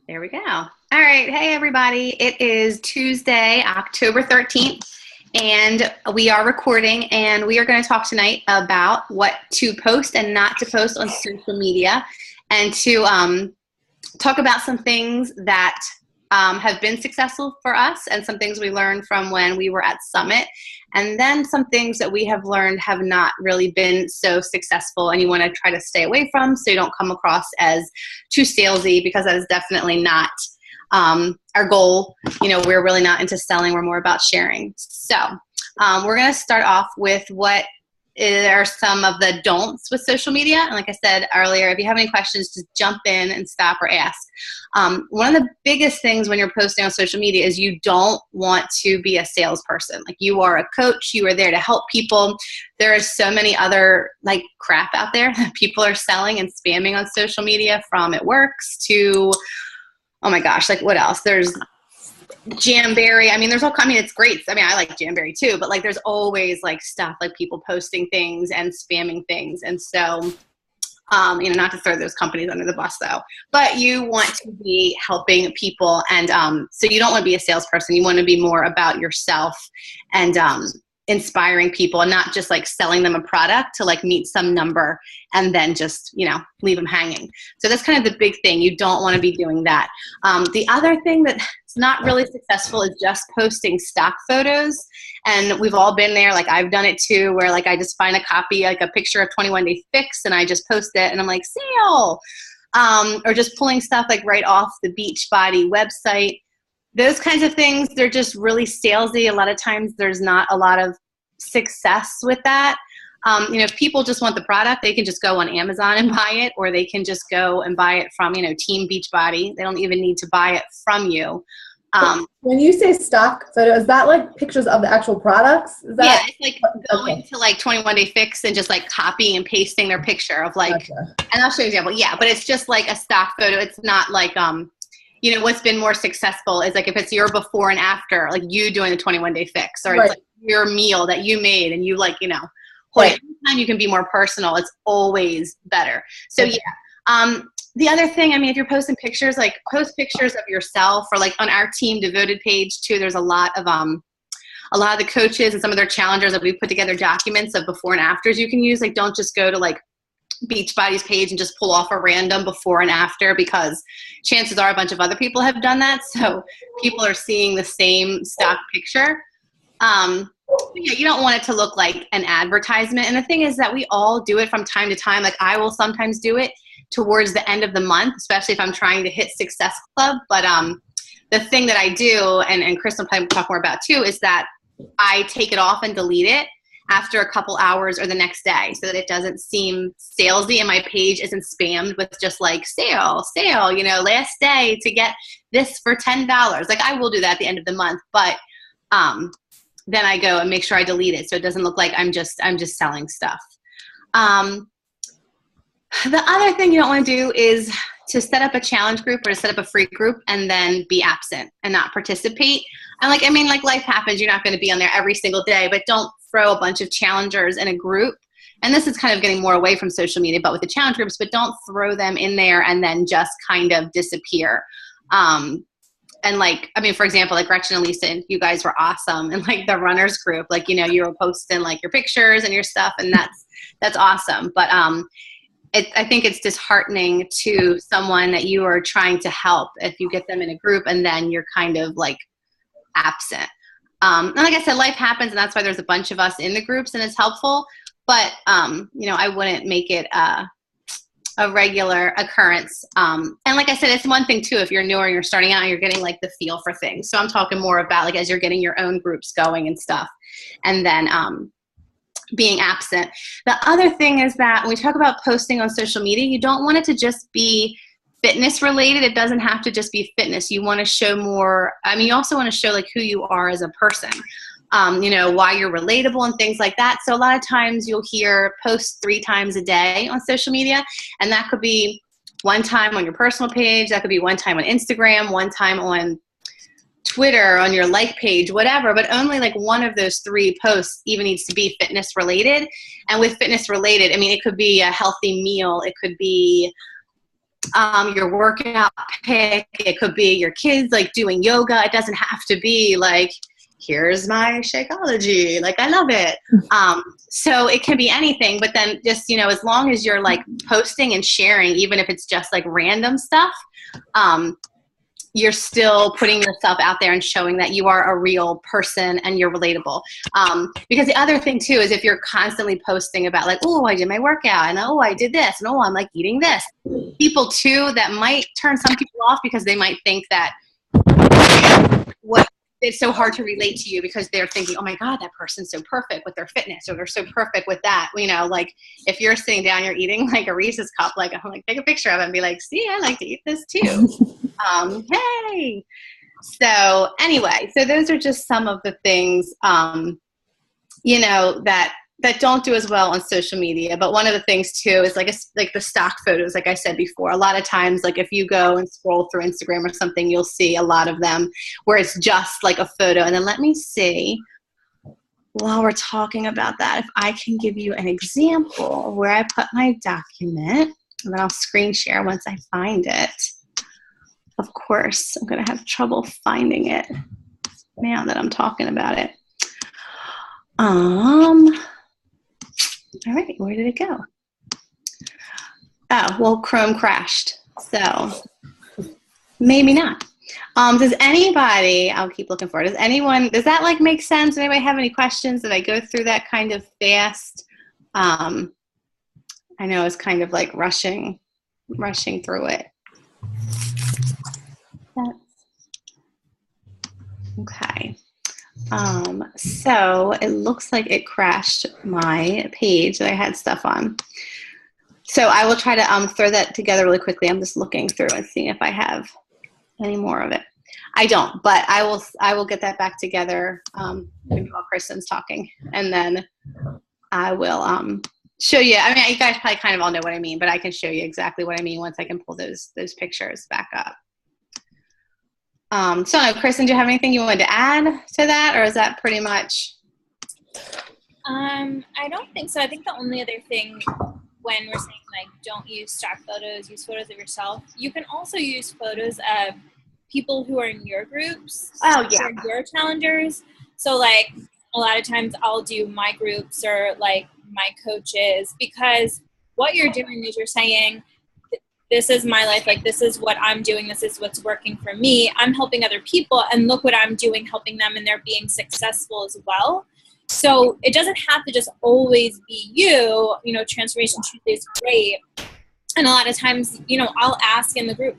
There we go. All right. Hey, everybody. It is Tuesday, October 13th, and we are recording, and we are going to talk tonight about what to post and not to post on social media, and to talk about some things that have been successful for us and some things we learned from when we were at Summit, and then some things that we have learned have not really been so successful and you want to try to stay away from so you don't come across as too salesy, because that is definitely not our goal. You know, we're really not into selling. We're more about sharing. So we're going to start off with what are some of the don'ts with social media. And like I said earlier, if you have any questions, just jump in and stop or ask. One of the biggest things when you're posting on social media is you don't want to be a salesperson. Like, you are a coach. You are there to help people. There is so many other like crap out there that people are selling and spamming on social media, from it works to, oh my gosh, like what else? There's Jamberry. I mean, there's all, I mean, it's great. I mean, I like Jamberry too, but like there's always like stuff like people posting things and spamming things. And so, you know, not to throw those companies under the bus though, but you want to be helping people. And so you don't want to be a salesperson. You want to be more about yourself and inspiring people, and not just like selling them a product to like meet some number and then just, you know, leave them hanging. So that's kind of the big thing. You don't want to be doing that. The other thing that's not really successful is just posting stock photos. And we've all been there. Like, I've done it too, where like I just find a copy, like a picture of 21 Day Fix, and I just post it and I'm like, sale. Or just pulling stuff like right off the Beachbody website. Those kinds of things, they're just really salesy. A lot of times there's not a lot of success with that. You know, if people just want the product, they can just go on Amazon and buy it, or they can just go and buy it from, you know, Team Beachbody. They don't even need to buy it from you. When you say stock photo, is that like pictures of the actual products? Is that, yeah, it's like going to like 21 Day Fix and just like copying and pasting their picture of like, Gotcha. And I'll show you an example. Yeah, but it's just like a stock photo. It's not like, you know, what's been more successful is like if it's your before and after, like you doing the 21 Day Fix, or it's like your meal that you made and you like, you know, anytime you can be more personal, it's always better. So yeah. The other thing, I mean, if you're posting pictures, like post pictures of yourself, or like on our Team Devoted page too, there's a lot of the coaches and some of their challengers that we put together documents of before and afters you can use. Like, don't just go to like Beachbody's page and just pull off a random before and after, because chances are a bunch of other people have done that. So people are seeing the same stock picture. Yeah, you don't want it to look like an advertisement. And the thing is that we all do it from time to time. Like, I will sometimes do it towards the end of the month, especially if I'm trying to hit Success Club. But the thing that I do, and Kristen will probably talk more about too, is that I take it off and delete it after a couple hours or the next day, so that it doesn't seem salesy and my page isn't spammed with just like sale, you know, last day to get this for $10. Like, I will do that at the end of the month, but then I go and make sure I delete it so it doesn't look like I'm just selling stuff. The other thing you don't want to do is to set up a challenge group or to set up a free group and then be absent and not participate. And like, I mean, like, life happens. You're not going to be on there every single day, but don't throw a bunch of challengers in a group. And this is kind of getting more away from social media, but with the challenge groups, but don't throw them in there and then just kind of disappear. And like, I mean, for example, like Gretchen and Lisa, you guys were awesome. And like the runners group, like, you know, you were posting like your pictures and your stuff, and that's awesome. But I think it's disheartening to someone that you are trying to help if you get them in a group and then you're kind of like absent. And like I said, life happens, and that's why there's a bunch of us in the groups, and it's helpful. But you know, I wouldn't make it a regular occurrence. And like I said, it's one thing too, if you're newer and you're starting out and you're getting like the feel for things. So I'm talking more about like as you're getting your own groups going and stuff, and then being absent. The other thing is that when we talk about posting on social media, you don't want it to just be fitness related. It doesn't have to just be fitness. You want to show more. I mean, you also want to show like who you are as a person. You know, why you're relatable and things like that. So a lot of times you'll hear post 3 times a day on social media, and that could be one time on your personal page, that could be one time on Instagram, one time on Twitter, on your like page, whatever, but only like one of those 3 posts even needs to be fitness related. And with fitness related, I mean, it could be a healthy meal, it could be your workout pic. It could be your kids like doing yoga. It doesn't have to be like, here's my Shakeology. Like, I love it. So it can be anything, but then just, as long as you're like posting and sharing, even if it's just like random stuff, you're still putting yourself out there and showing that you are a real person and you're relatable. Because the other thing too is if you're constantly posting about like, oh, I did my workout, and oh, I did this, and oh, I'm like eating this. People too, that might turn some people off because they might think that what it's so hard to relate to you because they're thinking, oh my God, that person's so perfect with their fitness, or they're so perfect with that. Like if you're sitting down, you're eating like a Reese's cup, like I'm like, take a picture of it and be like, see, I like to eat this too. Hey. So anyway, so those are just some of the things, that don't do as well on social media. But one of the things too is like the stock photos, like I said before. A lot of times, like if you go and scroll through Instagram or something, you'll see a lot of them where it's just like a photo. And then let me see, while we're talking about that, if I can give you an example of where I put my document, and then I'll screen share once I find it. Of course, I'm going to have trouble finding it now that I'm talking about it. All right, where did it go? Oh, well, Chrome crashed, so maybe not. Does anybody, I'll keep looking for it. Does that like make sense? Does anybody have any questions? Did I go through that kind of fast? I know it's kind of like rushing through it. Okay. So it looks like it crashed my page that I had stuff on. So I will try to throw that together really quickly. I'm just looking through and seeing if I have any more of it. I don't, but I will get that back together maybe while Kristen's talking, and then I will show you. I mean, you guys probably kind of all know what I mean, but I can show you exactly what I mean once I can pull those pictures back up. So, Kristen, do you have anything you wanted to add to that, or is that pretty much? I don't think so. I think the only other thing when we're saying like don't use stock photos, use photos of yourself. You can also use photos of people who are in your groups. Oh yeah. Or your challengers. So like a lot of times I'll do my groups or like my coaches, because what you're doing is you're saying, this is my life, like this is what I'm doing, this is what's working for me. I'm helping other people, and look what I'm doing, helping them, and they're being successful as well. So it doesn't have to just always be you. Transformation Tuesday is great. And a lot of times, I'll ask in the group.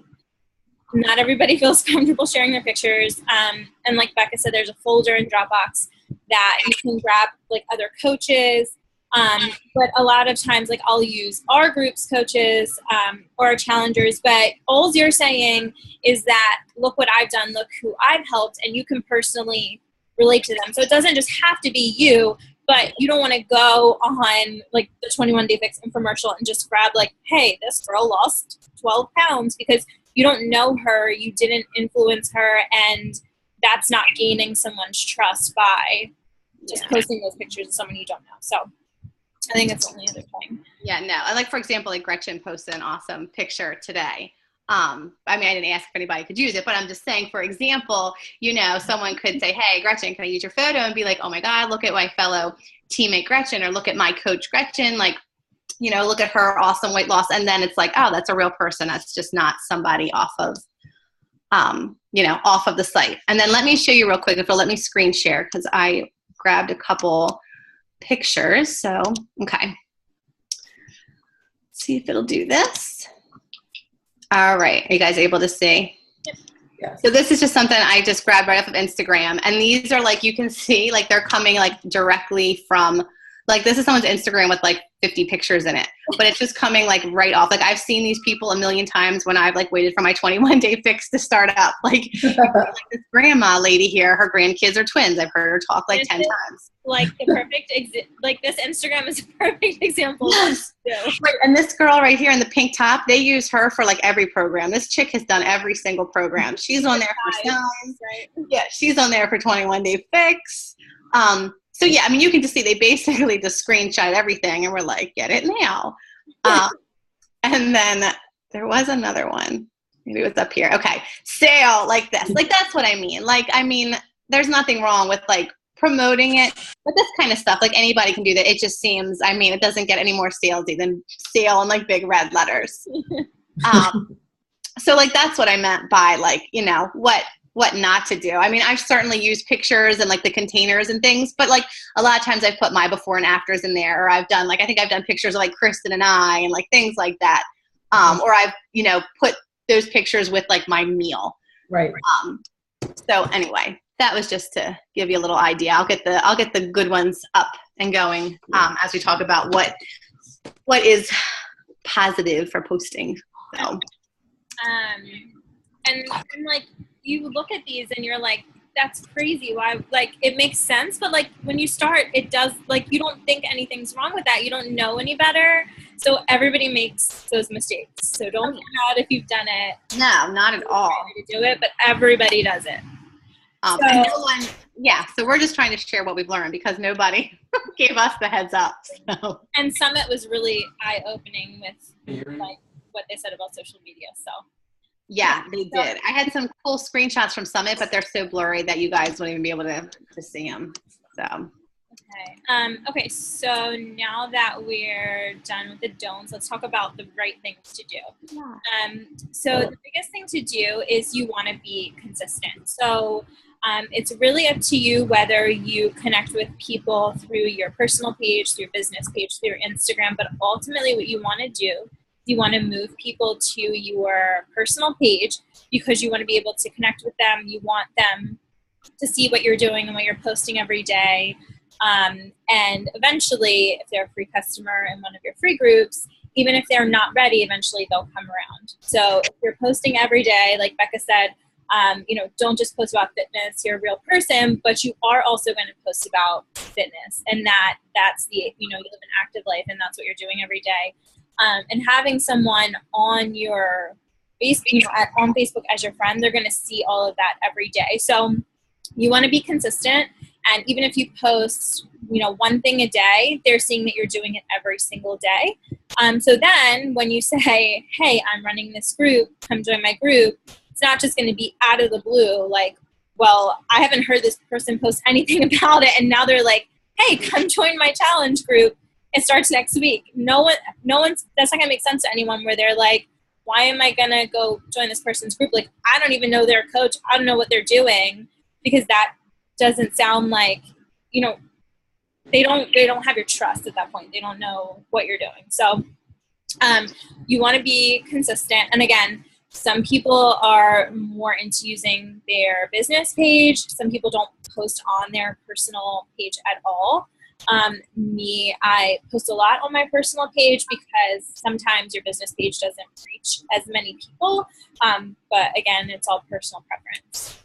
Not everybody feels comfortable sharing their pictures. And like Becca said, there's a folder in Dropbox that you can grab like other coaches. But a lot of times, like I'll use our group's coaches or our challengers, but all you're saying is that, look what I've done, look who I've helped, and you can personally relate to them. So it doesn't just have to be you, but you don't want to go on like the 21 Day Fix infomercial and just grab like, hey, this girl lost 12 pounds, because you don't know her, you didn't influence her, and that's not gaining someone's trust by just posting those pictures of someone you don't know. So I think that's the only other thing. Yeah, no. And like, for example, like Gretchen posted an awesome picture today. I mean, I didn't ask if anybody could use it, but I'm just saying, for example, someone could say, hey, Gretchen, can I use your photo? And be like, oh my God, look at my fellow teammate Gretchen, or look at my coach Gretchen, like, look at her awesome weight loss. And then it's like, oh, that's a real person. That's just not somebody off of, off of the site. And then let me show you real quick, if you'll let me screen share, because I grabbed a couple pictures. So, okay. Let's see if it'll do this. All right. Are you guys able to see? Yes. So this is just something I just grabbed right off of Instagram. And these are like, you can see like they're coming like directly from, like this is someone's Instagram with like 50 pictures in it, but it's just coming like right off. Like I've seen these people a million times when I've like waited for my 21 Day Fix to start up. Like, like this grandma lady here, her grandkids are twins. I've heard her talk like 10 times. Like the perfect, like this Instagram is a perfect example. Yes. Right, and this girl right here in the pink top, they use her for like every program. This chick has done every single program. She's on there for signs. Right? Yeah, she's on there for 21 Day Fix. So yeah, I mean, you can just see they basically just screenshot everything, and we're like, get it now. And then There was another one. Maybe it was up here. Okay. Sale like this. Like, that's what I mean. Like, I mean, there's nothing wrong with like promoting it, but this kind of stuff, like anybody can do that. It just seems, I mean, it doesn't get any more salesy than sale in like big red letters. So like, that's what I meant by like, you know, what not to do. I mean, I've certainly used pictures and like the containers and things, but like a lot of times I've put my before and afters in there, or I've done like, I think I've done pictures of like Kristen and I and like things like that. Or I've, you know, put those pictures with like my meal. Right. So anyway, that was just to give you a little idea. I'll get the good ones up and going as we talk about what is positive for posting. So. And like, you look at these and you're like, that's crazy. Why? Like, it makes sense, but like when you start, it does, like, you don't think anything's wrong with that. You don't know any better. So everybody makes those mistakes. So don't get mad if you've done it. No, not at all. To do it, but everybody does it. And no one, yeah. So we're just trying to share what we've learned because nobody gave us the heads up. So. And Summit was really eye-opening with like what they said about social media. So. Yeah, they did. I had some cool screenshots from Summit, but they're so blurry that you guys won't even be able to see them. So. Okay. Okay. So now that we're done with the don'ts, let's talk about the right things to do. Yeah. So the biggest thing to do is you want to be consistent. So it's really up to you whether you connect with people through your personal page, through your business page, through your Instagram, but ultimately what you want to do, you want to move people to your personal page because you want to be able to connect with them. You want them to see what you're doing and what you're posting every day. And eventually, if they're a free customer in one of your free groups, even if they're not ready, eventually they'll come around. So if you're posting every day, like Becca said, you know, don't just post about fitness. You're a real person, but you are also going to post about fitness. And that's the, you know, you live an active life and that's what you're doing every day. And having someone on your Facebook, you know, on Facebook as your friend, they're going to see all of that every day. So you want to be consistent. And even if you post, you know, one thing a day, they're seeing that you're doing it every single day. So then when you say, hey, I'm running this group, come join my group, it's not just going to be out of the blue. Like, well, I haven't heard this person post anything about it. And now they're like, hey, come join my challenge group. It starts next week. No one's, that's not gonna make sense to anyone where they're like, why am I gonna go join this person's group? Like, I don't even know their coach. I don't know what they're doing, because that doesn't sound like, you know, they don't have your trust at that point. They don't know what you're doing. So you want to be consistent. And again, some people are more into using their business page. Some people don't post on their personal page at all. I post a lot on my personal page because sometimes your business page doesn't reach as many people. But again, it's all personal preference.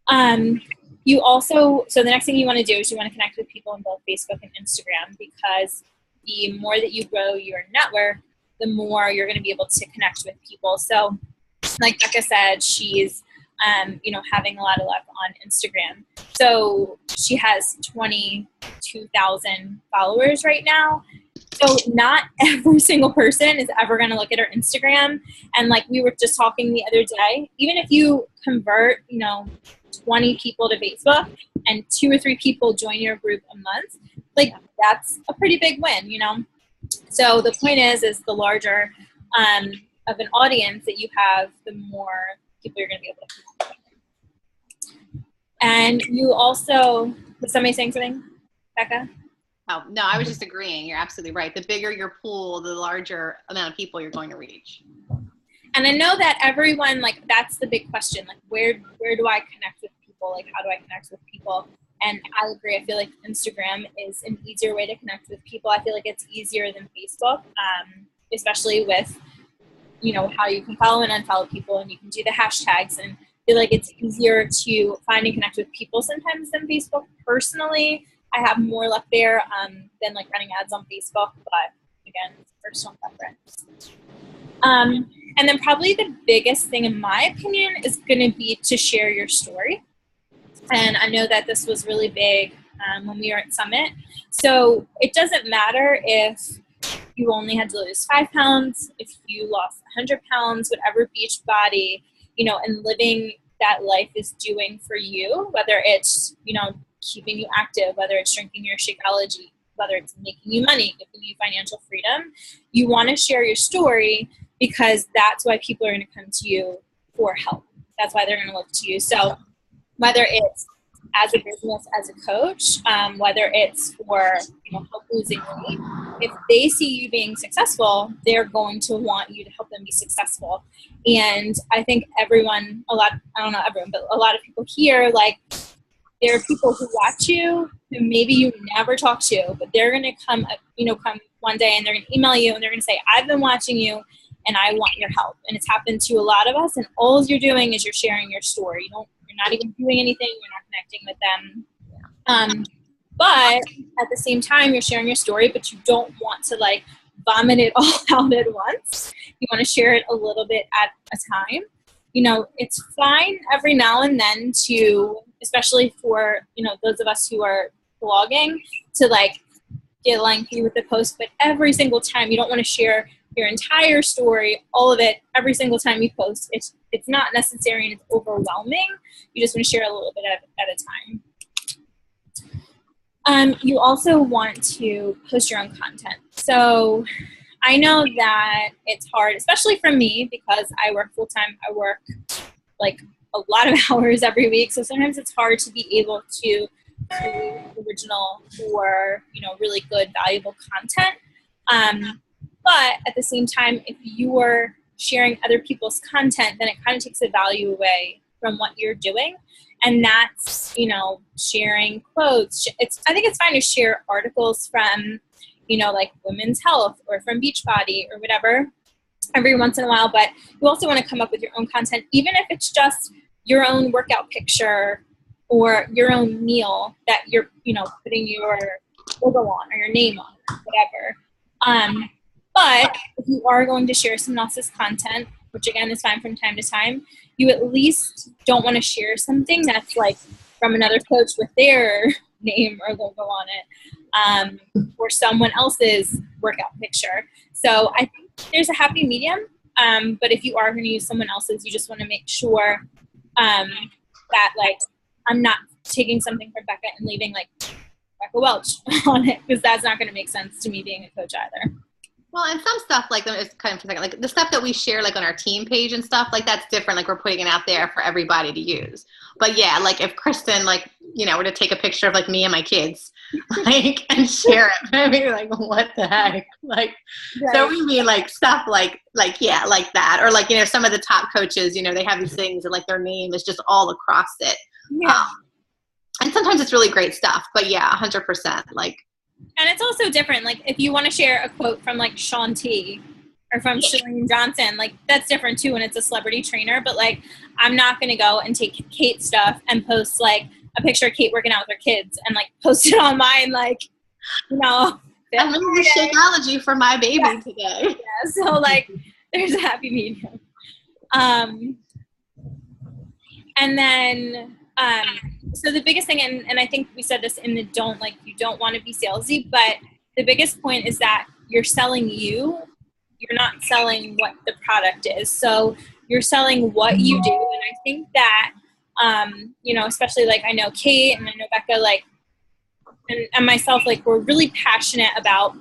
So the next thing you want to do is you want to connect with people on both Facebook and Instagram, because the more that you grow your network, the more you're going to be able to connect with people. So like Becca said, she's having a lot of luck on Instagram. So she has 22,000 followers right now. So not every single person is ever going to look at her Instagram. And like we were just talking the other day, even if you convert, 20 people to Facebook and 2 or 3 people join your group a month, like that's a pretty big win, So the point is the larger of an audience that you have, the more people you're going to be able to connect with. And you also, was somebody saying something, Becca? Oh, no, I was just agreeing. You're absolutely right. The bigger your pool, the larger amount of people you're going to reach. And I know that everyone, like, that's the big question. Like, where do I connect with people? Like, how do I connect with people? And I agree. I feel like Instagram is an easier way to connect with people. I feel like it's easier than Facebook, especially with, how you can follow and unfollow people, and you can do the hashtags, and I feel like it's easier to find and connect with people sometimes than Facebook. Personally, I have more luck there than like running ads on Facebook, but again, it's personal preference. And then probably the biggest thing, in my opinion, is going to be to share your story. And I know that this was really big when we were at Summit. So it doesn't matter if you only had to lose 5 pounds, if you lost 100 pounds, whatever beach body, and living that life is doing for you, whether it's, keeping you active, whether it's drinking your Shakeology, whether it's making you money, giving you financial freedom, you want to share your story because that's why people are going to come to you for help. That's why they're going to look to you. So whether it's as a business, as a coach, whether it's for help losing weight, if they see you being successful, they're going to want you to help them be successful. And I think I don't know everyone, but a lot of people here, like, there are people who watch you who maybe you never talk to, but they're going to come one day and they're going to email you and they're going to say, I've been watching you and I want your help. And it's happened to a lot of us, and all you're doing is you're sharing your story. You're not even doing anything. You're not connecting with them. But at the same time, you're sharing your story, but you don't want to like vomit it all out at once. You want to share it a little bit at a time. It's fine every now and then to, especially for, those of us who are blogging, to like get lengthy with the post, but every single time you don't want to share your entire story, all of it, every single time you post. It's not necessary and it's overwhelming. You just want to share a little bit at a time. You also want to post your own content. So I know that it's hard, especially for me, because I work full-time. I work like a lot of hours every week. So sometimes it's hard to be able to create original or, really good, valuable content. But at the same time, if you are sharing other people's content, then it kind of takes the value away from what you're doing. And that's, sharing quotes. I think it's fine to share articles from, like Women's Health or from Beachbody or whatever every once in a while. But you also want to come up with your own content, even if it's just your own workout picture or your own meal that you're, putting your logo on or your name on, whatever. But if you are going to share someone else's content, which again is fine from time to time, you at least don't want to share something that's like from another coach with their name or logo on it, or someone else's workout picture. So I think there's a happy medium. But if you are going to use someone else's, you just want to make sure that like I'm not taking something from Becca and leaving like Becca Welch on it, because that's not going to make sense to me being a coach either. Well, and some stuff, like, it's kind of for a second, like the stuff that we share, like on our team page and stuff, like that's different. Like we're putting it out there for everybody to use. But yeah, like if Kristen, like, were to take a picture of like me and my kids, like, and share it, I mean, like, what the heck? Like, right. So we mean like stuff like, yeah, like that. Or like, some of the top coaches, they have these things and like their name is just all across it. Yeah. And sometimes it's really great stuff, but yeah, 100%. Like, and it's also different. Like if you want to share a quote from like Shaun T or from Chalene Johnson, like that's different too when it's a celebrity trainer. But like I'm not going to go and take Kate's stuff and post like a picture of Kate working out with her kids and like post it on mine, like, I'm doing the Shakeology for my baby today. Yeah, so like there's a happy medium. And then so the biggest thing, and I think we said this in the you don't want to be salesy, but the biggest point is that you're selling you. You're not selling what the product is. So you're selling what you do. And I think that, especially like I know Kate and I know Becca, like, and myself, like we're really passionate about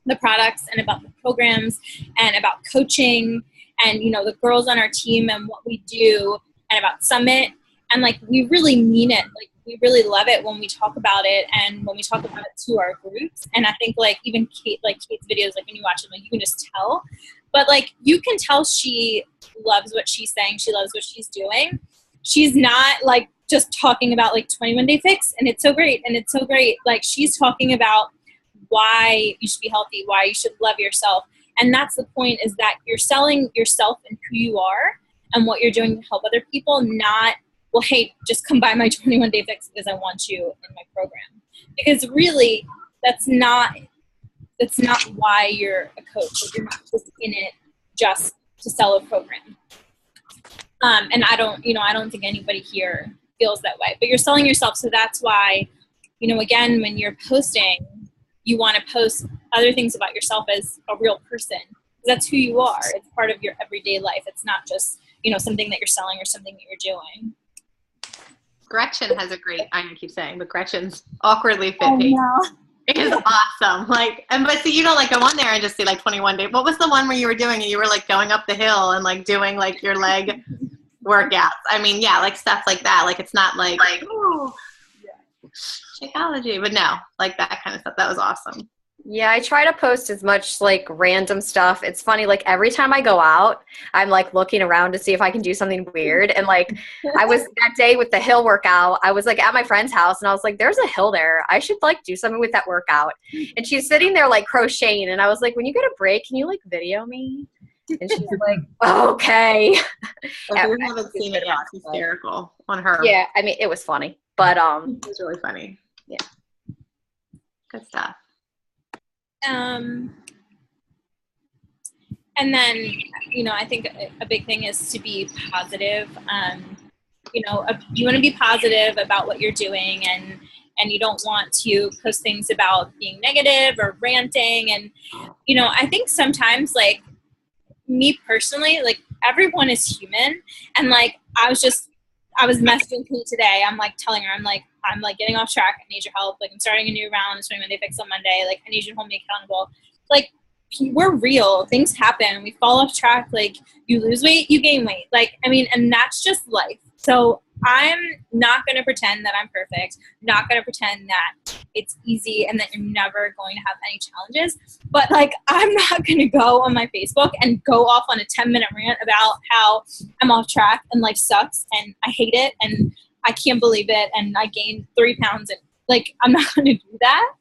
the products and about the programs and about coaching and, the girls on our team and what we do and about Summit. And like, we really mean it. Like, we really love it when we talk about it and when we talk about it to our groups. And I think like even Kate's videos, like when you watch them, like you can just tell. But like, you can tell she loves what she's saying. She loves what she's doing. She's not like just talking about like 21 Day Fix and it's so great and it's so great. Like she's talking about why you should be healthy, why you should love yourself. And that's the point, is that you're selling yourself and who you are and what you're doing to help other people, not, well, hey, just come buy my 21 Day Fix because I want you in my program. Because really, that's not why you're a coach. Like, you're not just in it just to sell a program. And I don't think anybody here feels that way. But you're selling yourself, so that's why, again, when you're posting, you want to post other things about yourself as a real person. That's who you are. It's part of your everyday life. It's not just, something that you're selling or something that you're doing. Gretchen has a great, I keep saying, but Gretchen's awkwardly fit Oh, page no. is awesome. But see, you don't go on there and just see 21 days. What was the one where you were doing it? You were going up the hill and doing your leg workouts. I mean, yeah, stuff like that. It's not oh, Shakeology, but no, that kind of stuff. That was awesome. Yeah, I try to post as much random stuff. It's funny, every time I go out, I'm looking around to see if I can do something weird. And I was that day with the hill workout, I was at my friend's house and I was there's a hill there. I should do something with that workout. And she's sitting there crocheting and I was when you get a break, can you video me? And she's okay. If you haven't seen it yet, it's hysterical on her. Yeah, I mean, it was funny, but it was really funny. Yeah. Good stuff. And then, I think a big thing is to be positive. You want to be positive about what you're doing and you don't want to post things about being negative or ranting. And, I think sometimes me personally, everyone is human. And I was messaging Kate today. I'm telling her, I'm getting off track. I need your help. I'm starting a new round. It's 21 Day Fix on Monday. I need you to hold me accountable. We're real. Things happen. We fall off track. You lose weight, you gain weight. And that's just life. So I'm not going to pretend that I'm perfect. I'm not going to pretend that it's easy and that you're never going to have any challenges. But I'm not going to go on my Facebook and go off on a 10-minute rant about how I'm off track and life sucks and I hate it and I can't believe it and I gained 3 pounds and I'm not going to do that.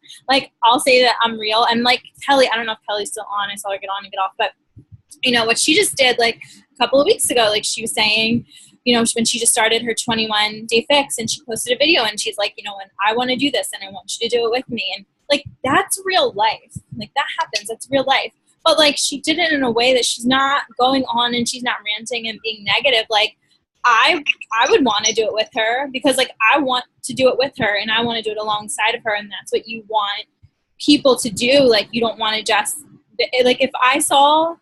I'll say that I'm real. And Kelly, I don't know if Kelly's still on. I saw her get on and get off. But, what she just did a couple of weeks ago, she was saying, when she just started her 21 Day Fix and she posted a video and she's and I want to do this and I want you to do it with me. And that's real life. That happens. That's real life. But she did it in a way that she's not going on and she's not ranting and being negative. I would want to do it with her because I want to do it with her and I want to do it alongside of her, and that's what you want people to do. You don't want to just if I saw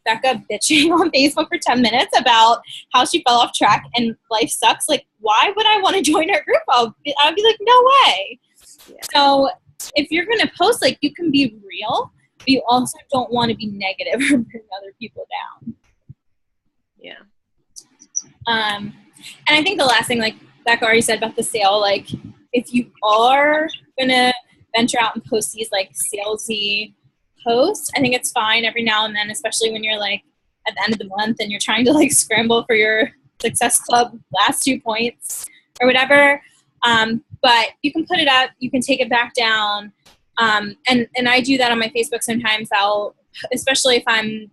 Becca bitching on Facebook for 10 minutes about how she fell off track and life sucks, why would I want to join her group? I'd be no way. Yeah. So if you're going to post, you can be real, but you also don't want to be negative or bring other people down. Yeah. And I think the last thing, Becca already said about the sale, if you are going to venture out and post these, salesy posts, I think it's fine every now and then, especially when you're, at the end of the month and you're trying to, scramble for your Success Club last 2 points or whatever. But you can put it up, you can take it back down. And I do that on my Facebook sometimes. Especially if I'm,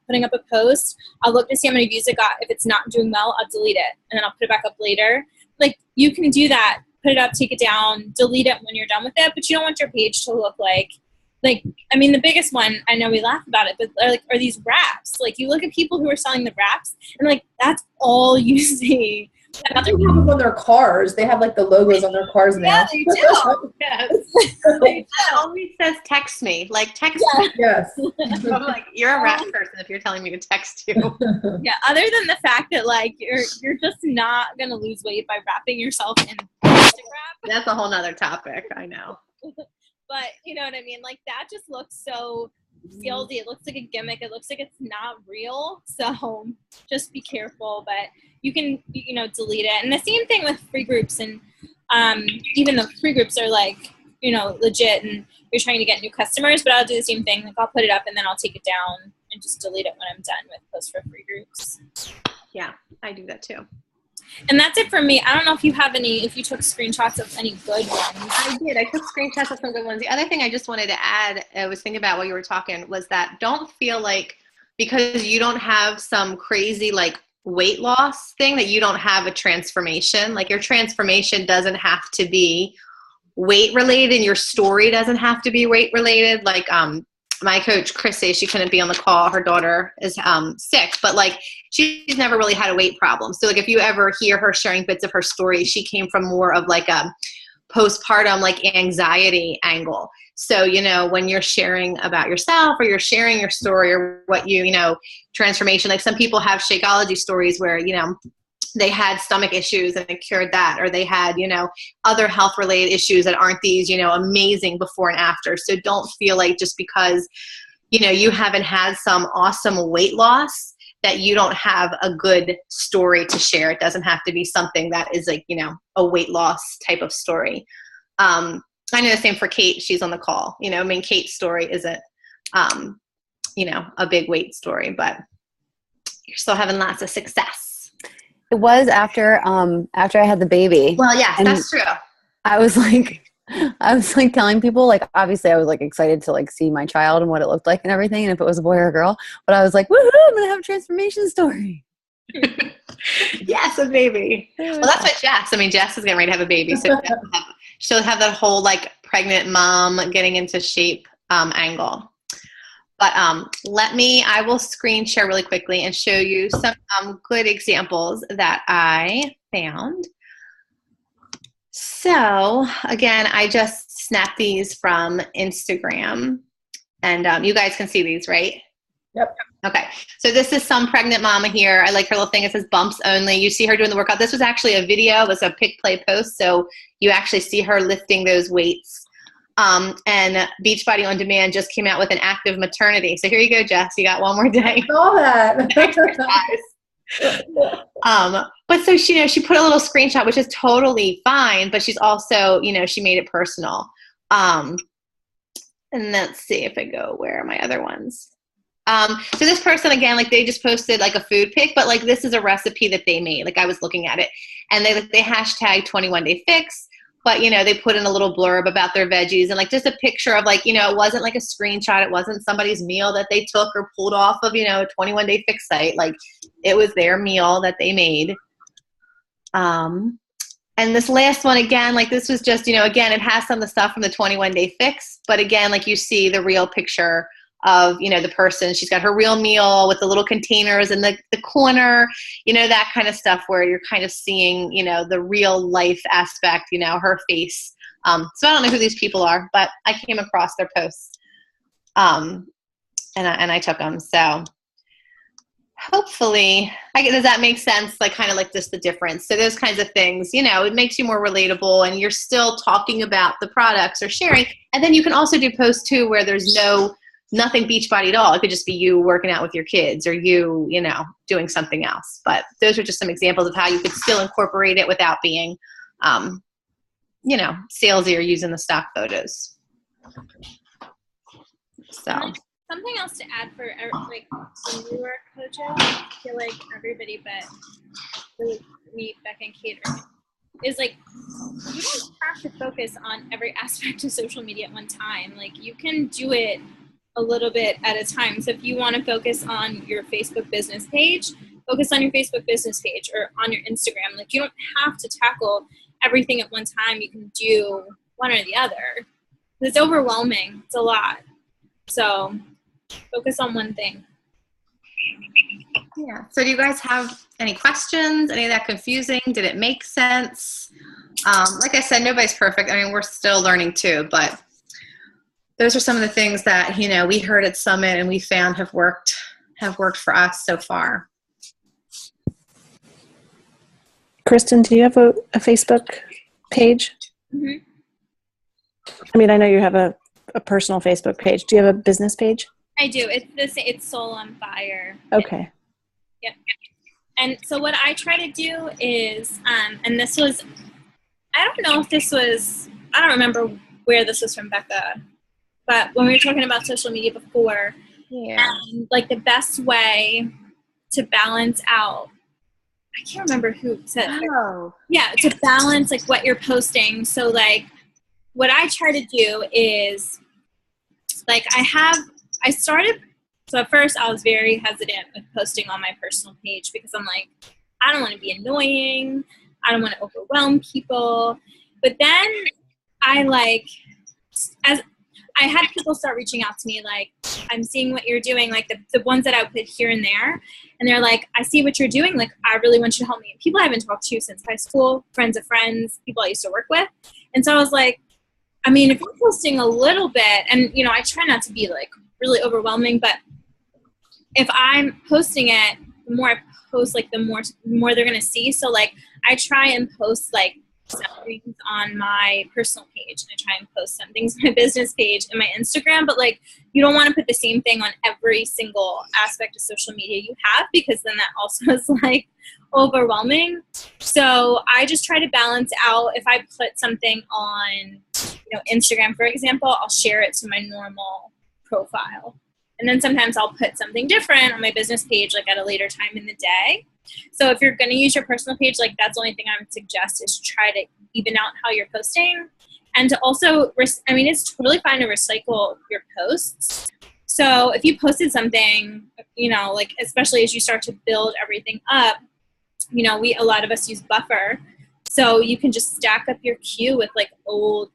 putting up a post, I'll look to see how many views it got. If it's not doing well, I'll delete it and then I'll put it back up later. You can do that, put it up, take it down, delete it when you're done with it, but you don't want your page to look the biggest one, I know we laugh about it, but are these wraps. You look at people who are selling the wraps and that's all you see. They have them on their cars. They have the logos on their cars now. Yeah, they do. Yes. It always says text me. Text me. Yes. I'm you're a rap person if you're telling me to text you. Yeah, other than the fact that you're just not gonna lose weight by wrapping yourself in plastic wrap. That's a whole nother topic, I know. But you know what I mean? That just looks so salesy. It looks like a gimmick. It looks like it's not real. So just be careful. But you can, delete it. And the same thing with free groups. And even though free groups are legit and you're trying to get new customers, but I'll do the same thing. I'll put it up and then I'll take it down and just delete it when I'm done with posts for free groups. Yeah, I do that too. And that's it for me. I don't know if you have if you took screenshots of any good ones. I did. I took screenshots of some good ones. The other thing I just wanted to add, I was thinking about while you were talking, was that don't feel because you don't have some crazy weight loss thing that you don't have a transformation. Your transformation doesn't have to be weight related and your story doesn't have to be weight related. My coach, Kristen, she couldn't be on the call. Her daughter is sick, but she's never really had a weight problem. So if you ever hear her sharing bits of her story, she came from more of a postpartum anxiety angle. So, when you're sharing about yourself or you're sharing your story or what transformation, like some people have Shakeology stories where, they had stomach issues and it cured that, or they had, other health related issues that aren't these, amazing before and after. So don't feel like just because, you haven't had some awesome weight loss that you don't have a good story to share. It doesn't have to be something that is like, a weight loss type of story. I know the same for Kate. She's on the call, Kate's story isn't, a big weight story, but you're still having lots of success. It was after I had the baby. Well, yes, and that's true. I was like telling people, like, obviously I was like excited to like see my child and what it looked like and everything, and if it was a boy or a girl. But I was like, woohoo! I'm gonna have a transformation story. Yes, a baby. Well, that's what Jess. Jess is getting ready to have a baby, so she'll have that whole like pregnant mom getting into shape angle. But I will screen share really quickly and show you some good examples that I found. So again, I just snapped these from Instagram, and you guys can see these, right? Yep. Okay. So this is some pregnant mama here. I like her little thing. It says bumps only. You see her doing the workout. This was actually a video. It was a pick play post. So you actually see her lifting those weights. And Beachbody On Demand just came out with an active maternity. So here you go, Jess. You got one more day. I saw that. But so she put a little screenshot, which is totally fine, but she's also, she made it personal. And let's see if I go, where are my other ones? So this person, again, like they just posted like a food pic, but like this is a recipe that they made. Like I was looking at it, and they hashtag 21 Day Fix. But, they put in a little blurb about their veggies and like just a picture of like, it wasn't like a screenshot. It wasn't somebody's meal that they took or pulled off of, a 21 Day Fix site. Like it was their meal that they made. And this last one, again, like this was just, again, it has some of the stuff from the 21 Day Fix. But again, like you see the real picture of, the person. She's got her real meal with the little containers in the corner, that kind of stuff where you're kind of seeing, the real life aspect, her face. So I don't know who these people are, but I came across their posts and I took them. So hopefully, does that make sense? Like kind of like just the difference. So those kinds of things, it makes you more relatable and you're still talking about the products or sharing. And then you can also do posts too where there's nothing Beachbody at all. It could just be you working out with your kids or you doing something else. But those are just some examples of how you could still incorporate it without being, salesy or using the stock photos. So something else to add for like the newer coaches, I feel like everybody but really me, Becca, and Kate is like, you don't have to focus on every aspect of social media at one time. Like you can do it a little bit at a time. So if you want to focus on your Facebook business page, focus on your Facebook business page or on your Instagram. Like you don't have to tackle everything at one time. You can do one or the other. It's overwhelming. It's a lot. So focus on one thing. Yeah. So do you guys have any questions? Any of that confusing? Did it make sense? Like I said, nobody's perfect. We're still learning too, but those are some of the things that, we heard at Summit and we found have worked for us so far. Kristen, do you have a Facebook page? Mm-hmm. I know you have a personal Facebook page. Do you have a business page? I do. It's Soul on Fire. Okay. Yep. And so what I try to do is, and this was, I don't remember where this was from Becca, but when we were talking about social media before, like the best way to balance out, I can't remember who said it. Oh. Yeah, to balance like what you're posting. So like what I try to do is like so at first I was very hesitant with posting on my personal page because I'm like, I don't want to be annoying. I don't want to overwhelm people. But then I had people start reaching out to me like, I'm seeing what you're doing, like the ones that I put here and there. And they're like, I see what you're doing. Like, I really want you to help me. People I haven't talked to since high school, friends of friends, people I used to work with. And so I was like, I mean, if you're posting a little bit, and, you know, I try not to be like really overwhelming, but if I'm posting it, the more I post, like the more they're going to see. So like I try and post like some things on my personal page, and I try and post some things on my business page and my Instagram, but like you don't want to put the same thing on every single aspect of social media you have, because then that also is like overwhelming. So I just try to balance out. If I put something on, you know, Instagram, for example, I'll share it to my normal profile. And then sometimes I'll put something different on my business page, like at a later time in the day. So if you're going to use your personal page, like that's the only thing I would suggest, is try to even out how you're posting. And to also, I mean, it's totally fine to recycle your posts. So if you posted something, you know, like especially as you start to build everything up, you know, a lot of us use Buffer. So you can just stack up your queue with like old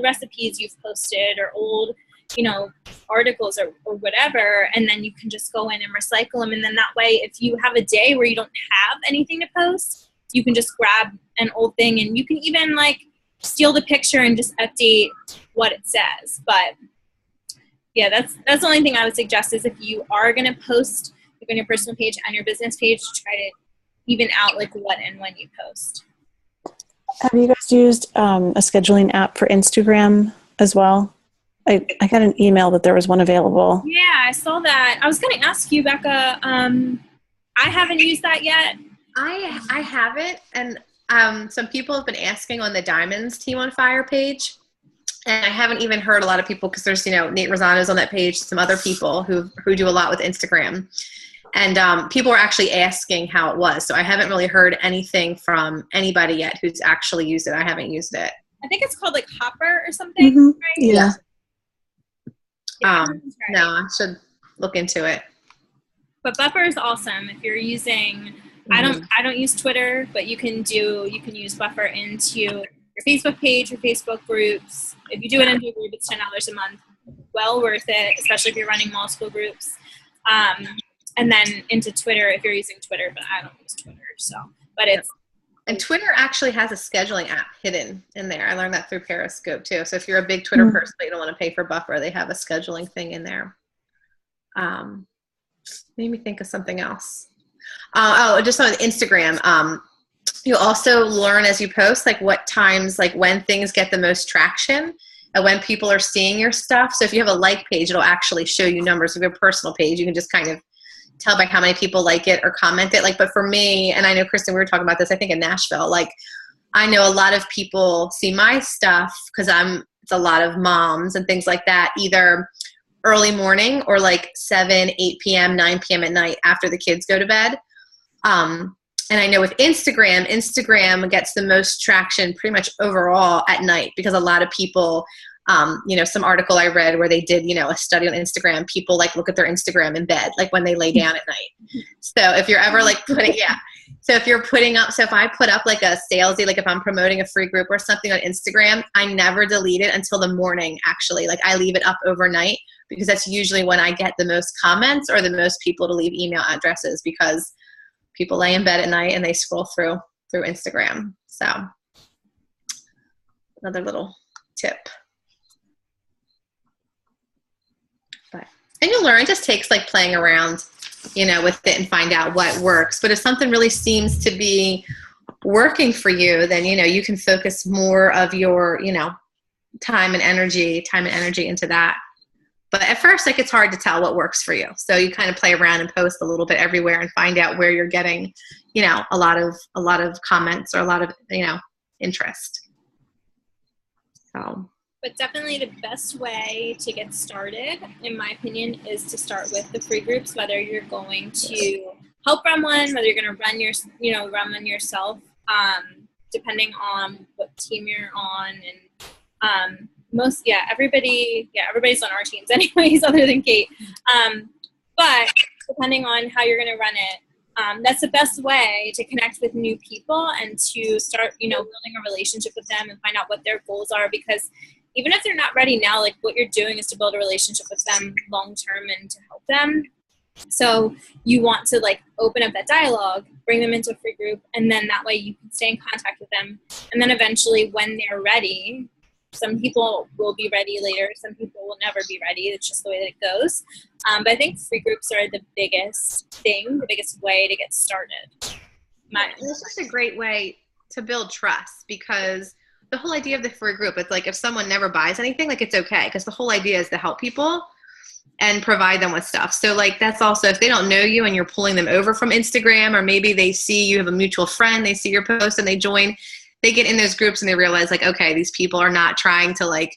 recipes you've posted, or old, you know, articles or whatever, and then you can just go in and recycle them. And then that way, if you have a day where you don't have anything to post, you can just grab an old thing, and you can even like steal the picture and just update what it says. But yeah, that's the only thing I would suggest, is if you are going to post like on your personal page and your business page, try to even out like what and when you post. Have you guys used a scheduling app for Instagram as well? I got an email that there was one available. Yeah, I saw that. I was going to ask you, Becca. I haven't used that yet. I haven't, and some people have been asking on the Diamonds Team on Fire page, and I haven't even heard a lot of people, because there's, you know, Nate Rosano's on that page, some other people who do a lot with Instagram, and people were actually asking how it was. So I haven't really heard anything from anybody yet who's actually used it. I haven't used it. I think it's called like Hopper or something, Mm-hmm. right? Yeah. No, I should look into it. But Buffer is awesome if you're using. I don't use Twitter, but you can use Buffer into your Facebook page, your Facebook groups. If you do it into a group, it's $10 a month. Well worth it, especially if you're running multiple groups. And then into Twitter if you're using Twitter, but I don't use Twitter. So, but it's. And Twitter actually has a scheduling app hidden in there. I learned that through Periscope too. So if you're a big Twitter person but you don't want to pay for Buffer, they have a scheduling thing in there. Made me think of something else. Just on Instagram. You also learn as you post, like what times, like when things get the most traction and when people are seeing your stuff. So if you have a like page, it'll actually show you numbers. If you have a personal page, you can just kind of tell by how many people like it or comment it. Like, but for me, and I know Kristen, we were talking about this, I think in Nashville, like I know a lot of people see my stuff because it's a lot of moms and things like that, either early morning or like 7, 8 p.m., 9 p.m. at night after the kids go to bed. And I know with Instagram gets the most traction pretty much overall at night, because a lot of people, you know, some article I read where they did, you know, a study on Instagram, people like look at their Instagram in bed, like when they lay down at night. So if you're ever like so if you're putting up, so if I put up like a salesy, like if I'm promoting a free group or something on Instagram, I never delete it until the morning, actually. Like I leave it up overnight, because that's usually when I get the most comments or the most people to leave email addresses, because people lay in bed at night and they scroll through Instagram. So another little tip. And you'll learn. It just takes like playing around, you know, with it and find out what works. But if something really seems to be working for you, then, you know, you can focus more of your, you know, time and energy into that. But at first, like, it's hard to tell what works for you. So you kind of play around and post a little bit everywhere and find out where you're getting, you know, a lot of comments or a lot of, you know, interest. So. But definitely the best way to get started, in my opinion, is to start with the free groups, whether you're going to help run one, whether you're going to run one yourself, depending on what team you're on. And everybody's on our teams anyways, other than Kate. But depending on how you're going to run it, that's the best way to connect with new people and to start, you know, building a relationship with them and find out what their goals are. Because even if they're not ready now, like what you're doing is to build a relationship with them long term and to help them. So you want to like open up that dialogue, bring them into a free group, and then that way you can stay in contact with them. And then eventually when they're ready, some people will be ready later. Some people will never be ready. It's just the way that it goes. But I think free groups are the biggest thing, the biggest way to get started. It's just a great way to build trust, because the whole idea of the free group, it's like if someone never buys anything, like it's okay, because the whole idea is to help people and provide them with stuff. So like that's also, if they don't know you and you're pulling them over from Instagram, or maybe they see you have a mutual friend, they see your post and they join, they get in those groups and they realize like, okay, these people are not trying to like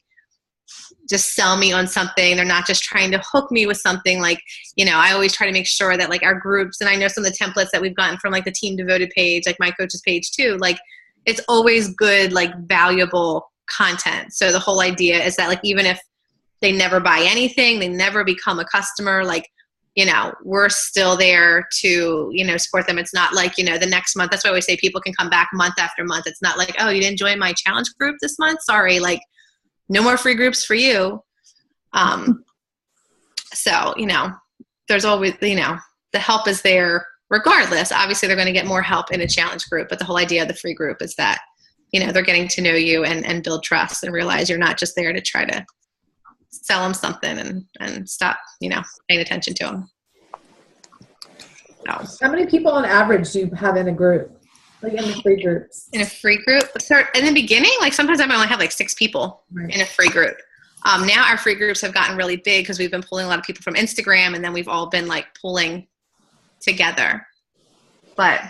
just sell me on something. They're not just trying to hook me with something. Like, you know, I always try to make sure that like our groups, and I know some of the templates that we've gotten from like the Team Devoted page, like my coach's page too, like it's always good, like valuable content. So the whole idea is that like, even if they never buy anything, they never become a customer, like, you know, we're still there to, you know, support them. It's not like, you know, the next month, that's why I always say people can come back month after month. It's not like, oh, you didn't join my challenge group this month? Sorry, like no more free groups for you. So, you know, there's always, you know, the help is there regardless. Obviously they're going to get more help in a challenge group, but the whole idea of the free group is that, you know, they're getting to know you and build trust and realize you're not just there to try to sell them something and stop, you know, paying attention to them. So. How many people on average do you have in a group? Like in the free groups? In a free group? So in the beginning, like sometimes I might only have like 6 people in a free group. Now our free groups have gotten really big because we've been pulling a lot of people from Instagram, and then we've all been like pulling together. But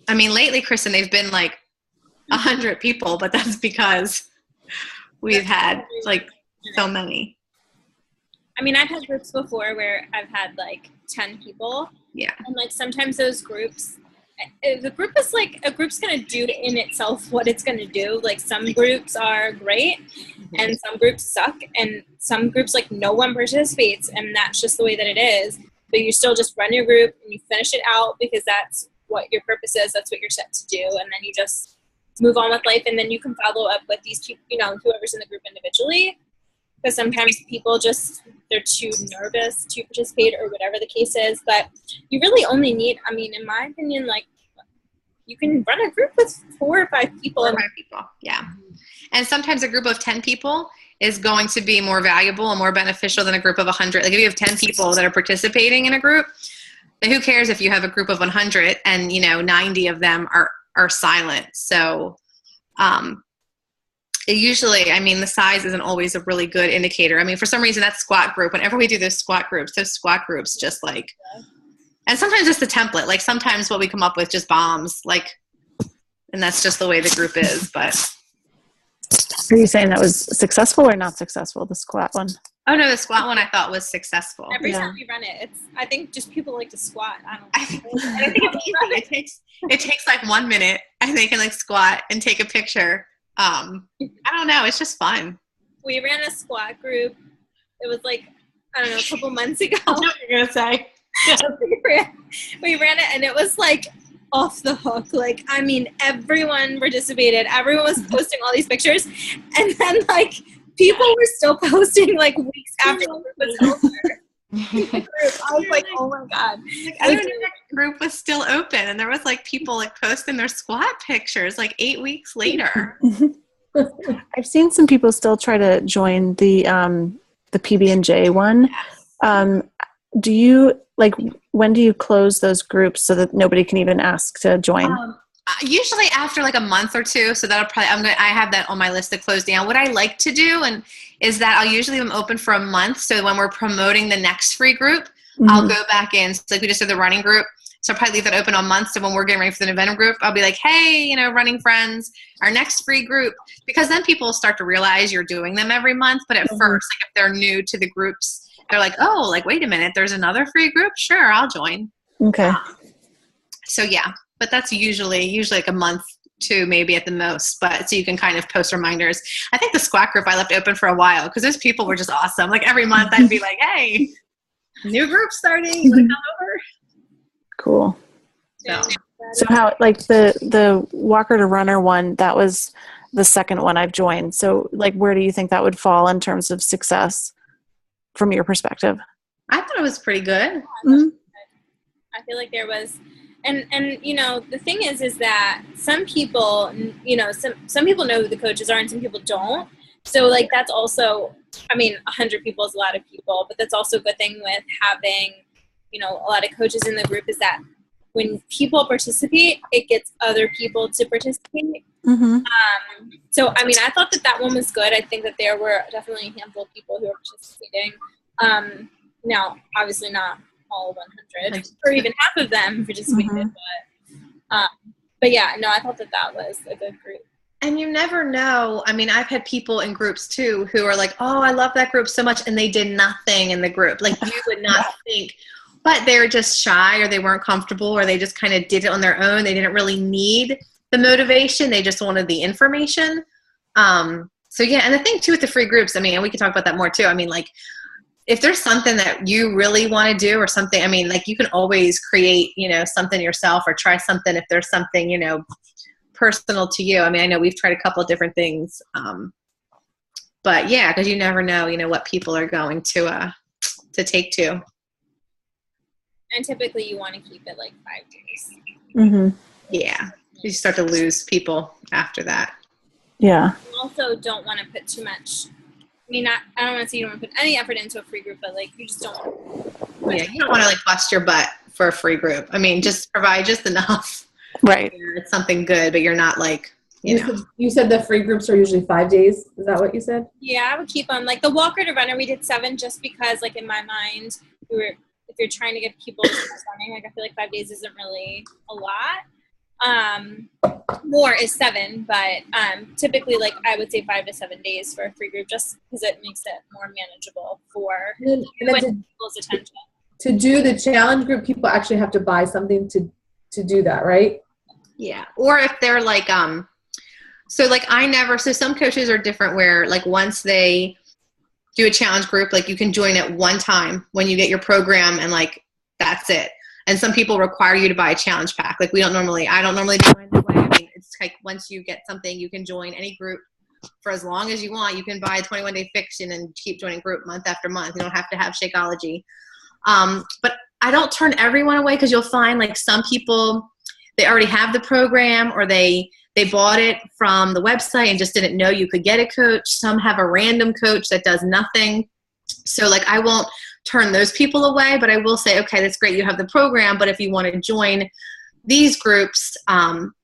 I mean, lately, Kristen, they've been like 100 people, but that's because we've had like so many. I mean, I've had groups before where I've had like 10 people. Yeah. And like sometimes those groups, the group is like, a group's going to do in itself what it's going to do. Like some groups are great and some groups suck, and some groups like no one participates, and that's just the way that it is. But you still just run your group and you finish it out because that's what your purpose is. That's what you're set to do. And then you just move on with life, and then you can follow up with these people, you know, whoever's in the group individually. Because sometimes people just, they're too nervous to participate or whatever the case is. But you really only need, I mean, in my opinion, like, you can run a group with 4 or 5 people. 4 or 5 people, yeah. And sometimes a group of 10 people is going to be more valuable and more beneficial than a group of 100. Like if you have 10 people that are participating in a group, then who cares if you have a group of 100 and, you know, 90 of them are silent. So, usually, I mean, the size isn't always a really good indicator. I mean, for some reason, that squat group, whenever we do those squat groups just like, and sometimes it's the template. Like sometimes what we come up with just bombs, like, and that's just the way the group is. But are you saying that was successful or not successful, the squat one? Oh no, the squat one I thought was successful. Every time we run it, I think just people like to squat. I think it's easy. It takes like 1 minute, and they can like squat and take a picture. I don't know. It's just fun. We ran a squat group. It was like, I don't know, a couple months ago. I know what you're going to say. we ran it, and it was like off the hook. Like, I mean, everyone participated. Everyone was posting all these pictures. And then, like, people were still posting, like, weeks after the group was over. I was like, oh my God. Like, I didn't know that group was still open, and there was like people like posting their squat pictures like 8 weeks later. I've seen some people still try to join the PB&J one. Do you like, when do you close those groups so that nobody can even ask to join? Usually after like a month or 2, so that'll probably, I have that on my list to close down. What I like to do is that I'll usually leave them open for a month. So when we're promoting the next free group, I'll go back in. So like we just did the running group. So I'll probably leave that open on months. So when we're getting ready for the November group, I'll be like, hey, you know, running friends, our next free group, because then people will start to realize you're doing them every month. But at first, like if they're new to the groups, they're like, oh, like, wait a minute, there's another free group? Sure, I'll join. Okay. So yeah, but that's usually like a month, 2 maybe at the most, but so you can kind of post reminders. I think the squat group I left open for a while because those people were just awesome. Like every month I'd be like, hey, new group starting, you wanna come over? Cool. So how, like the walker to runner one, that was the second one I've joined. So like, where do you think that would fall in terms of success from your perspective? I thought it was pretty good. I feel like there was, and you know, the thing is that some people, you know, some people know who the coaches are and some people don't. So like that's also, I mean, 100 people is a lot of people, but that's also a good thing with having, you know, a lot of coaches in the group is that when people participate, it gets other people to participate. Mm-hmm. So, I mean, I thought that one was good. I think that there were definitely a handful of people who were participating. Now, obviously not all 100 or even half of them participated, but yeah, no, I thought that was a good group. And you never know. I mean, I've had people in groups too who are like, oh, I love that group so much. And they did nothing in the group. Like you would not think, but they're just shy or they weren't comfortable or they just kind of did it on their own. They didn't really need the motivation. They just wanted the information. So yeah. And the thing too with the free groups, I mean, and we can talk about that more too. I mean, like if there's something that you really want to do or something, I mean, like you can always create, you know, something yourself or try something if there's something, you know, personal to you. I mean, I know we've tried a couple of different things, but yeah, because you never know, you know, what people are going to take to. And typically, you want to keep it like 5 days. Mm-hmm. Yeah, you start to lose people after that. Yeah. You also don't want to put too much. I mean, I don't want to say you don't want to put any effort into a free group, but like you just don't want to. Yeah, you don't want to like bust your butt for a free group. I mean, just provide just enough. Right. It's something good, but you're not like, you know. You said the free groups are usually 5 days. Is that what you said? Yeah, I would keep them. Like the walker to runner, we did 7 just because, like in my mind, if you're trying to get people to start running, like I feel like 5 days isn't really a lot. More is 7, but typically, like I would say 5 to 7 days for a free group, just because it makes it more manageable for people's attention. To do the challenge group, people actually have to buy something to do that, right? Yeah. Or if they're like, so some coaches are different where like once they do a challenge group, like you can join at one time when you get your program and like, that's it. And some people require you to buy a challenge pack. Like I don't normally do mine that way. I mean, it's like once you get something, you can join any group for as long as you want. You can buy a 21-day fiction and keep joining group month after month. You don't have to have Shakeology. But I don't turn everyone away because you'll find like some people, they already have the program or they bought it from the website and just didn't know you could get a coach. Some have a random coach that does nothing. So like I won't turn those people away, but I will say, okay, that's great. You have the program, but if you want to join these groups,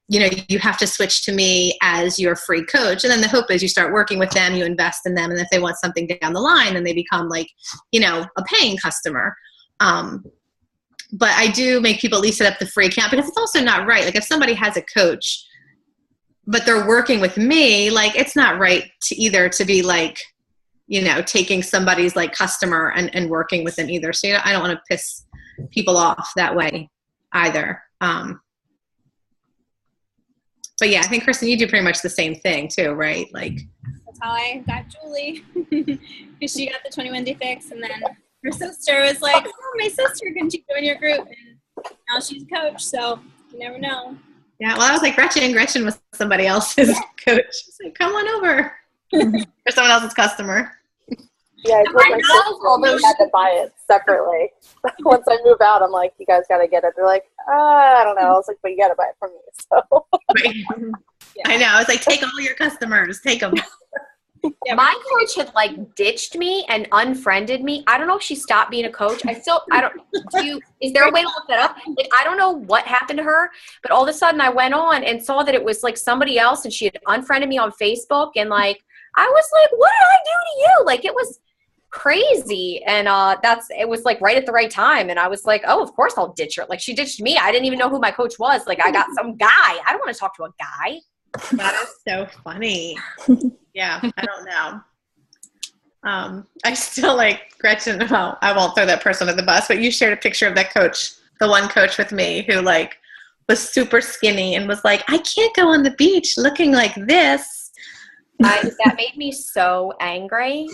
you know, you have to switch to me as your free coach. And then the hope is you start working with them, you invest in them. And if they want something down the line, then they become like, you know, a paying customer. But I do make people at least set up the free account because it's also not right. Like if somebody has a coach, but they're working with me, like it's not right to be like, you know, taking somebody's like customer and working with them either. So, you know, I don't want to piss people off that way either. But yeah, I think Kristen, you do pretty much the same thing too, right? Like that's how I got Julie because she got the 21-day fix, and then her sister was like, "Oh, my sister, can she join your group?" And now she's a coach, so you never know. Yeah, well, I was like Gretchen. Gretchen was somebody else's coach. She's like, "Come on over," or someone else's customer. Yeah, my girls almost had to buy it separately. Once I move out, I'm like, you guys got to get it. They're like, I don't know. I was like, but you got to buy it from me. So. Right. Yeah. I know. I was like, take all your customers. Take them. Yeah, my coach had like ditched me and unfriended me. I don't know if she stopped being a coach. Is there a way to look that up? Like, I don't know what happened to her, but all of a sudden I went on and saw that it was like somebody else and she had unfriended me on Facebook. And like, I was like, what did I do to you? Like, it was crazy. And it was like right at the right time. And I was like, oh, of course I'll ditch her. Like, she ditched me. I didn't even know who my coach was. Like, I got some guy. I don't want to talk to a guy. That is so funny. Yeah, I don't know. I still like Gretchen. Well, I won't throw that person under the bus, but you shared a picture of that coach, the one coach with me who like was super skinny and was like, I can't go on the beach looking like this. That made me so angry.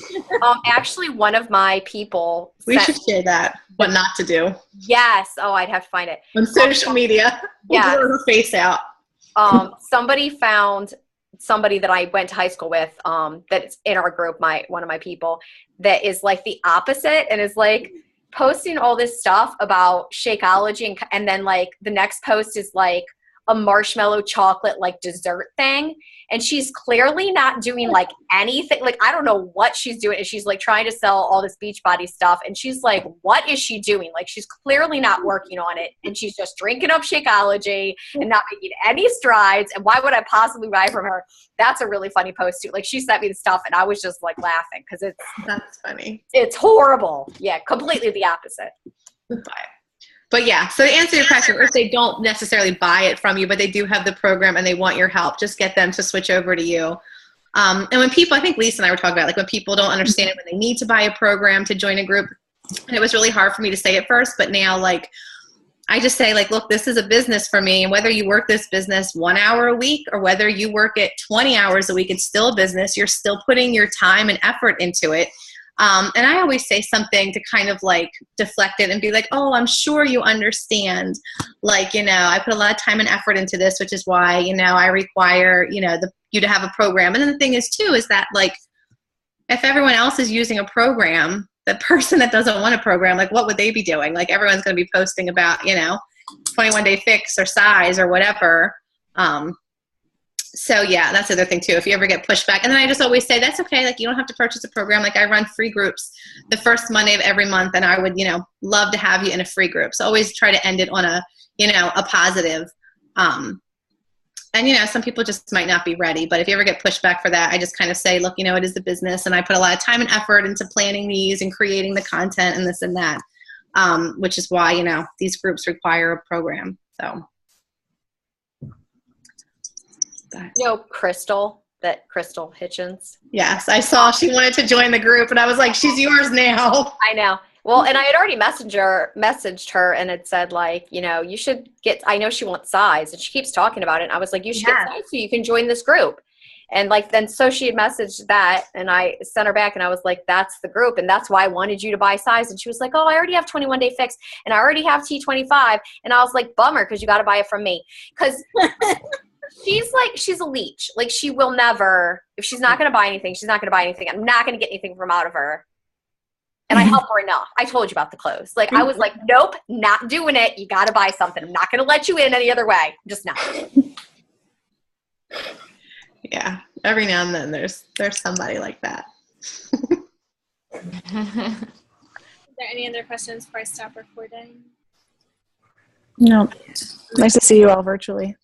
Actually, one of my people. We should share that. What not to do. Yes. Oh, I'd have to find it on social media. We'll blur her face out. Somebody found somebody that I went to high school with. That's in our group. One of my people that is like the opposite and is like posting all this stuff about Shakeology, and then like the next post is like, a marshmallow chocolate like dessert thing. And she's clearly not doing like anything. Like, I don't know what she's doing. And she's like trying to sell all this Beachbody stuff. And she's like, what is she doing? Like, she's clearly not working on it. And she's just drinking up Shakeology and not making any strides. And why would I possibly buy from her? That's a really funny post too. Like, she sent me the stuff and I was just like laughing because That's funny. it's horrible. Yeah, completely the opposite. But yeah, so to answer your question, if they don't necessarily buy it from you, but they do have the program and they want your help, just get them to switch over to you. And when people, I think Lisa and I were talking about, like when people don't understand when they need to buy a program to join a group, and it was really hard for me to say at first, but now like I just say like, look, this is a business for me, and whether you work this business 1 hour a week or whether you work it 20 hours a week, it's still a business. You're still putting your time and effort into it. And I always say something to kind of like deflect it and be like, oh, I'm sure you understand. Like, you know, I put a lot of time and effort into this, which is why, you know, I require, you know, you to have a program. And then the thing is too, is that like, if everyone else is using a program, the person that doesn't want a program, like what would they be doing? Like everyone's going to be posting about, you know, 21-day fix or size or whatever. So yeah, that's the other thing too. If you ever get pushback, and then I just always say, that's okay. Like you don't have to purchase a program. Like I run free groups the first Monday of every month, and I would, you know, love to have you in a free group. So always try to end it on a, you know, a positive. And you know, some people just might not be ready, but if you ever get pushback for that, I just kind of say, look, you know, it is the business, and I put a lot of time and effort into planning these and creating the content and this and that, which is why, you know, these groups require a program. So. You know, Crystal Hitchens. Yes, I saw she wanted to join the group, and I was like, she's yours now. I know. Well, and I had already messaged her, and it said like, you know, you should get, I know she wants size, and she keeps talking about it. And I was like, you should get size so you can join this group. And like, then so she had messaged that, and I sent her back, and I was like, that's the group, and that's why I wanted you to buy size. And she was like, oh, I already have 21-day fix, and I already have T25. And I was like, bummer, because you got to buy it from me. Because she's a leech. Like she will never, if she's not going to buy anything, she's not going to buy anything. I'm not going to get anything from out of her. And I help her enough. I told you about the clothes. Like I was like, nope, not doing it. You got to buy something. I'm not going to let you in any other way. I'm just not. Yeah. Every now and then there's somebody like that. Is there any other questions before I stop recording? No. Nice to see you all virtually.